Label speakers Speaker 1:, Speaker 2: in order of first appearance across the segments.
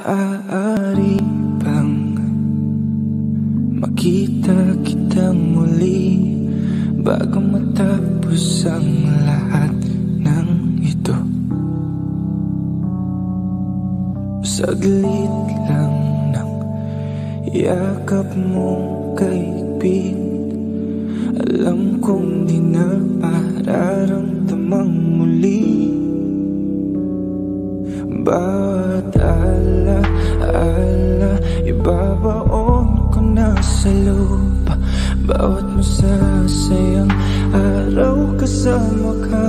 Speaker 1: Maaari bang makita kitang muli bago matapos ang lahat ng ito? Saglit lang ng yakap mong kaigpit, alam kong di na mararamdamang muli. Bawat ala-ala ibabaon ko na sa lupa, bawat masasayang araw kasama ka,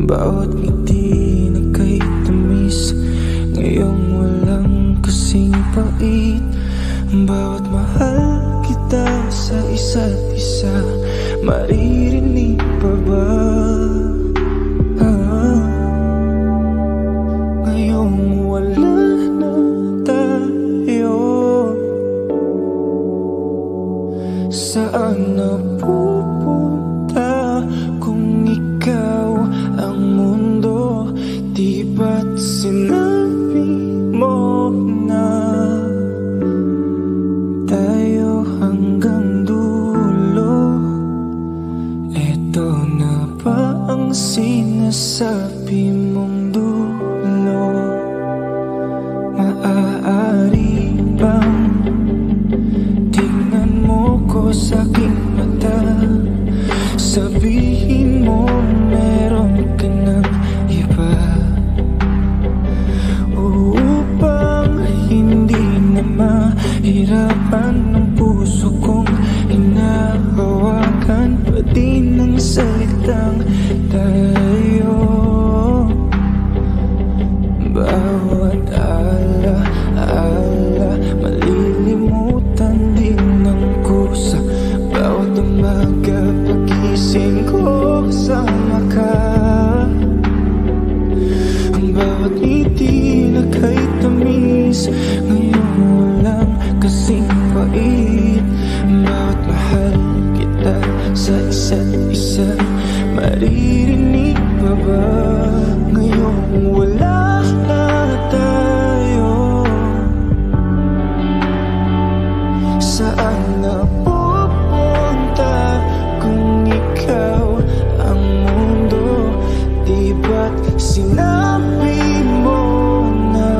Speaker 1: bawat ngiti na kay tamis ngayong walang kasing pait, bawat mahal kita sa isa't isa, maririnig pa ba? Saan napupunta kung ikaw ang mundo? Di ba't sinabi mo na tayo hanggang dulo? Eto na ba ang sinasabi mong dulo? Maaari bang sa aking mata, sabihin mo meron ka ng iba, upang hindi na mahirapan ng puso kong hinahawakan pa din ng salitang tayo. Bawat ala-ala malilimutan din ng kusa, bawat umaga pagising ko kasama ka, ang bawat ngiti na kay tamis ngayon walang kasing pait, bawat mahal kita sa isa't isa, maririnig pa ba ngayong wala na tayo? Saan napupunta kung ikaw ang mundo? Di ba't sinabi mo na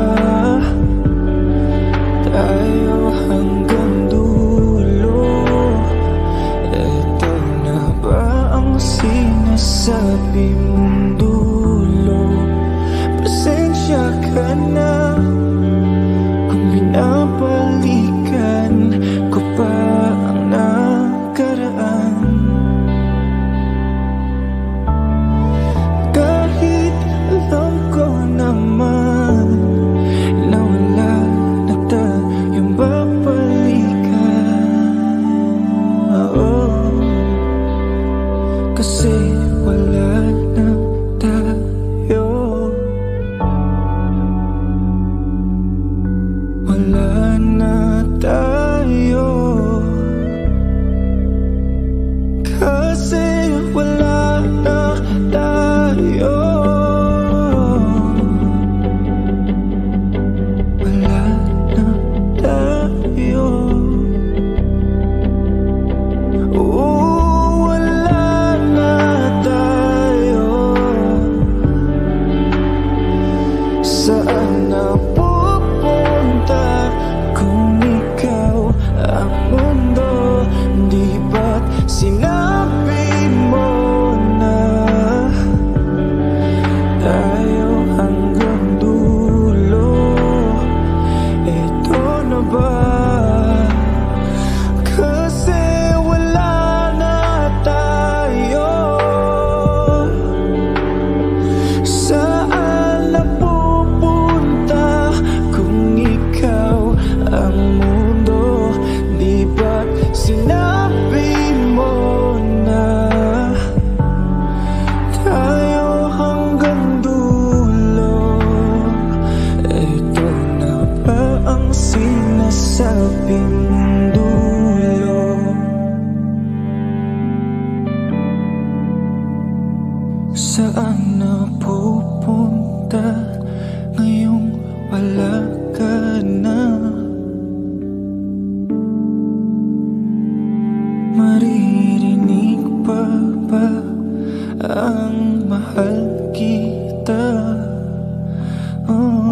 Speaker 1: tayo hanggang dulo? Eto na ba ang sinasabi mong dulo? Pasensya ka na kung binabalikan ko pa ang nakaraan, kahit alam ko naman na wala na tayong babalikan. Kasi wala na tayo, wala na tayo, kasi wala na tayo, wala na tayo, wala na tayo. Saan napupunta kung ikaw ang mundo? Di ba't sinabi mo na tayo hanggang dulo? Ito na ba? Kasi wala na tayo. Saan napupunta kung ikaw ang mundo? Di ba't sinabi mo na tayo hanggang dulo? Ito na ba ang sinasabi mong dulo? Saan napupunta ngayon? wala ka na. Maririnig pa ba ang mahal kita? Oh.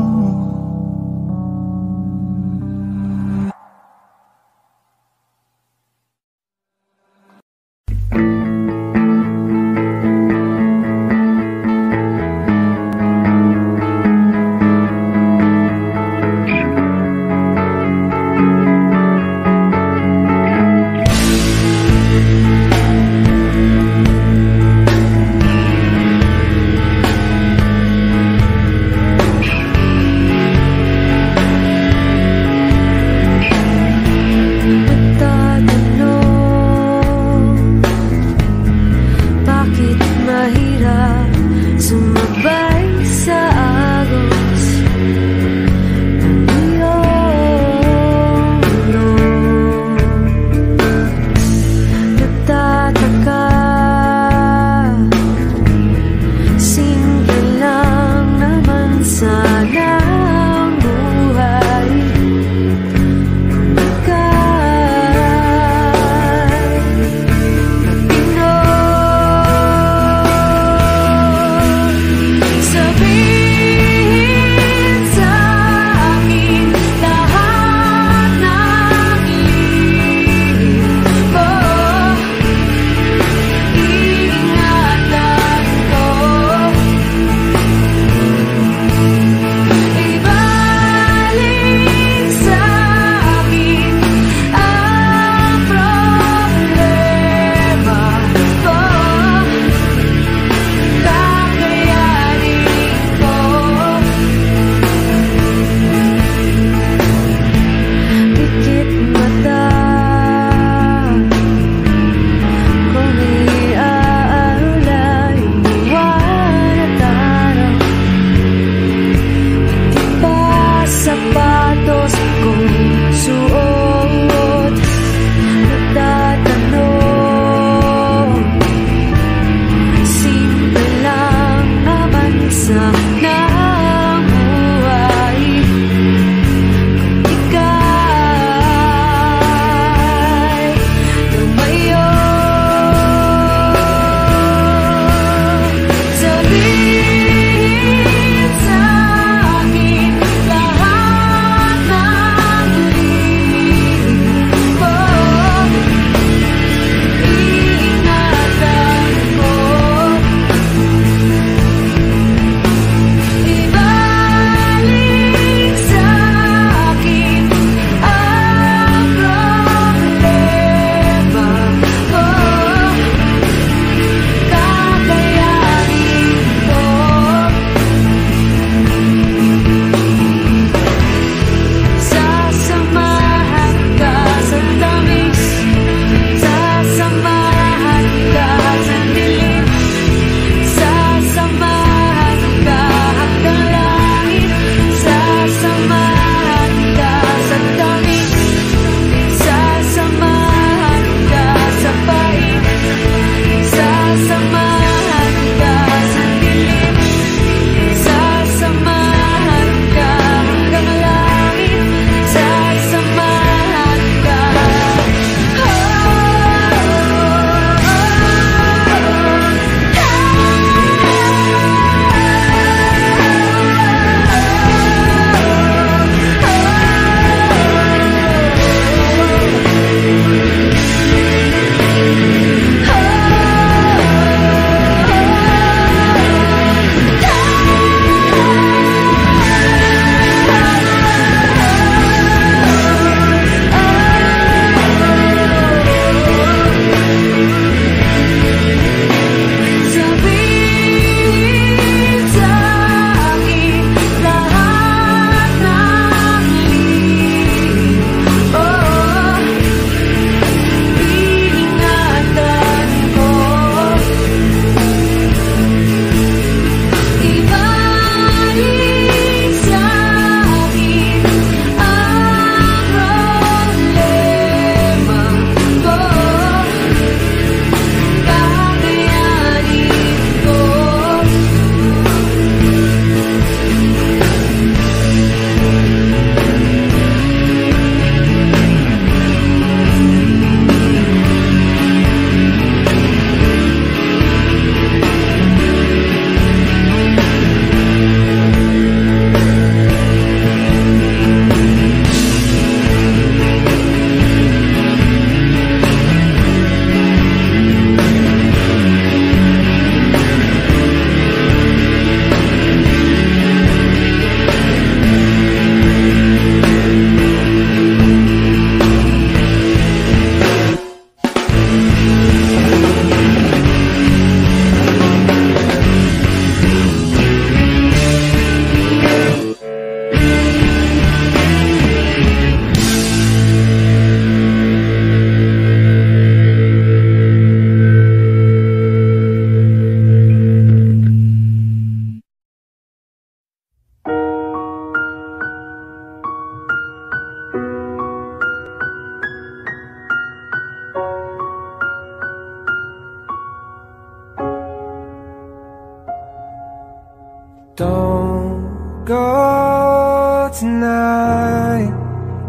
Speaker 1: Don't go tonight.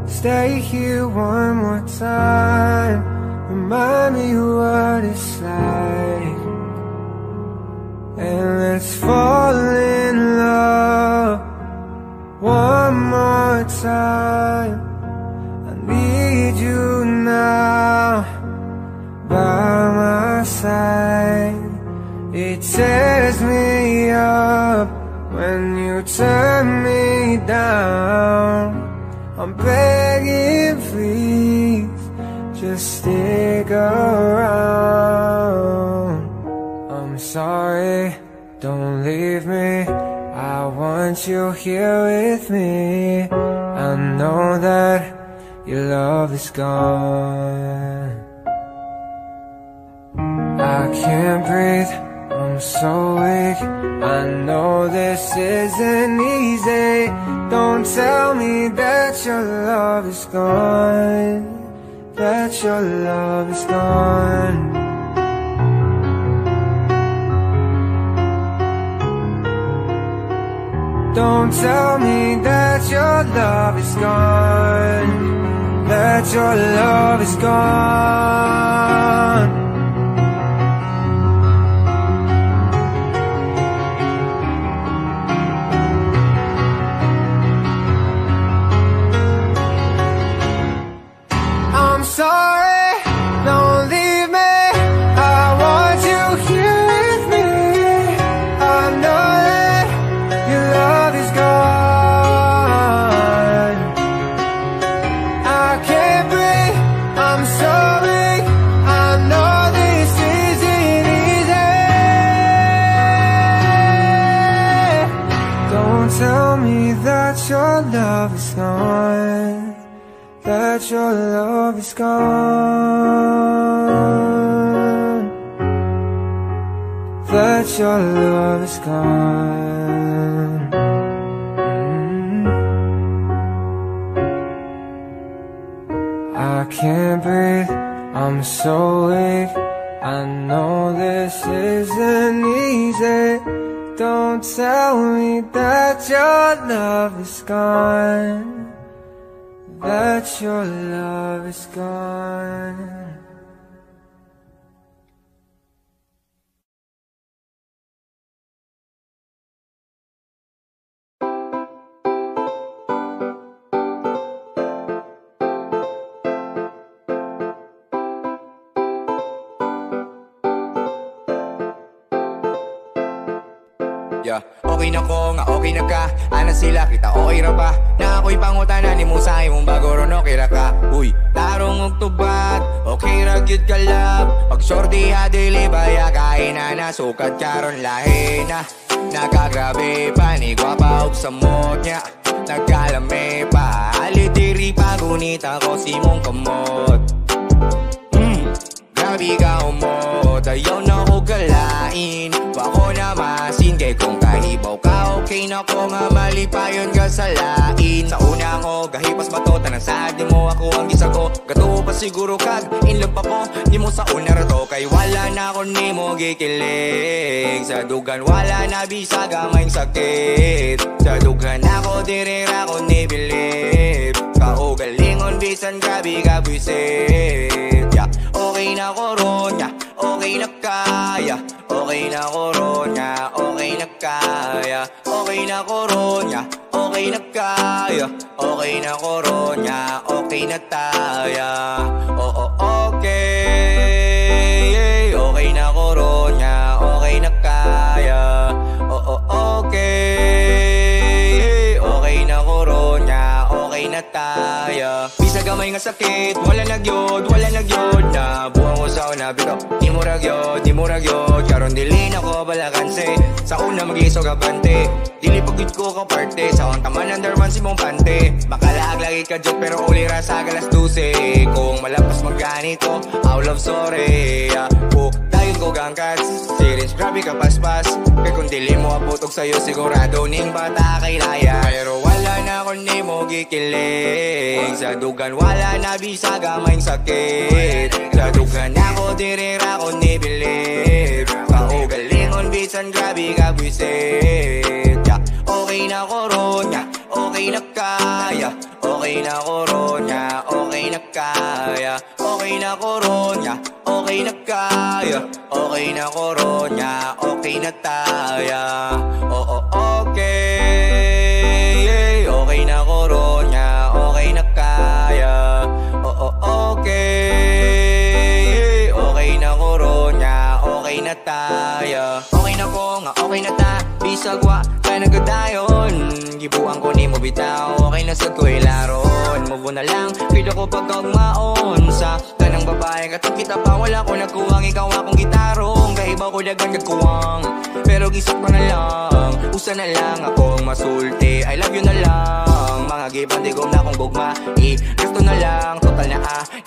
Speaker 1: Stay here one more time. Remind me what it's like. And let's fall in love one more time. I need you now by my side. It tears me up when you turn me down. I'm begging, please, just stick around. I'm sorry, don't leave me. I want you here with me. I know that your love is gone. I can't breathe, I'm so weak. I know this isn't easy. Don't tell me that your love is gone, that your love is gone. Don't tell me that your love is gone, that your love is gone. I'm sorry, don't leave me. I want you here with me. I know that your love is gone. I can't breathe, I'm so weak. I know this isn't easy. Don't tell me that your love is gone, that your love is gone, that your love is gone. I can't breathe, I'm so weak. I know this isn't easy. Don't tell me that your love is gone, that your love is gone.
Speaker 2: Yeah. Okay na ko nga, okay na ka. Ana sila, kita okay ra ba? Na ako'y pangutana ni mo sa imong bago ron okay ra ka. Uy, tarong og tubad, okay ra gyud ka love. Pag shorty ha dili baya kain na sukat karon lahi na. Nakagrabe pa ni gwapa og samot niya. Nagkalame pa, alitiri pa gunit ako si mong kamot. Grabe ka umot, ayaw na ko galain. Bako na masin, kay kung kahibaw ka, okay na ko nga malipayon ka sa lain. Sa una ko, gahipas ba to, tanang saad mo ako ang isa ko. Gato pa siguro kag, in love pa ko, di mo sa una rato. Kay wala na ko ni mo gikilig. Sa dugan wala na bisag amayng sakit. Sa dugan ako, dirira ko ni bilib. Kaugalingon bisan grabe ka buisit. Okay na koronya, okay na kaya. Okay na koronya, okay na kaya. Okay na koronya, okay na kaya. Okay na koronya, okay na taya. Oo, okay. Okay na koronya, okay na kaya. Oo, okay. Okay na koronya, okay na taya. Bisa gamay nga sakit, wala nagyod, wala nagyod. Na buwang ko sa una bito, di mo ragyod, di mo ragyod. Karon dili na ko balakanse, sa una mag-iso gabante. Dili pagod ko ka parte, sa on taman under man si mong pante. Makalaag lagi ka joke pero uli ra sa galas 12. Kung malapas magganito, out love sorry. Dayon ko gangkat, siris grabe ka paspas. Kaya kung dili mo abutog sa'yo, sigurado ning bata kay laya. Pero wala na ko ni mo gikilig. Sa dugan wala na bisag amayng sakit. Sa dugan ako dirira ko ni bilib. Kaugalingon bisan grabe ka buisit. na koronya, okay na kaya. Okay na koronya, okay na kaya. Okay na koronya, okay na kaya. Okay na koronya, okay na taya. Oo, okay. Okay na koronya, okay na kaya. Oo, okay. Okay na koronya, okay na taya. Okay na ko nga, okay na ta. Bisag wa, kaya nagadayon. Gibuang ko ni mo bitaw, okay na sa ko'y laron. Move na lang, pila ko pagkagmaon. Sa kanang babae, katong kita pa, wala ko nagkuwang. Ikaw akong gitarong, kaiba ko dagan nagkuwang. Pero gisok pa na lang, usa na lang akong masulti. I love you na lang, mga gibandi ko na akong gugma. Gusto na lang, total na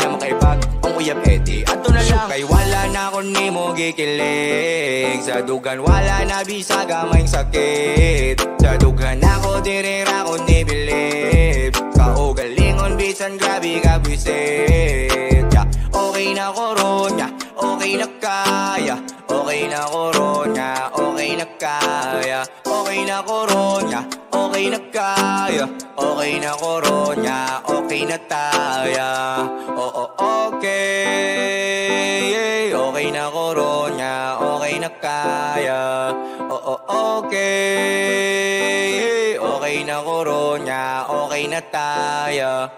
Speaker 2: na makaibag ang uyab edi. Ato na lang, kay wala na ako ni mo gikilig. Sa dugan wala na bisa gamay sakit. Sa dugan ako dirira ko ni bilib. Kaugalingon bisan grabe ka bisit. Okay na koronya, okay na kaya. Okay na koronya, okay na kaya. Okay na koronya, okay na kaya. Okay na koronya, okay na taya. Oo, okay. Okay na koronya, okay na kaya. Oo, okay. Okay na koronya, okay na taya.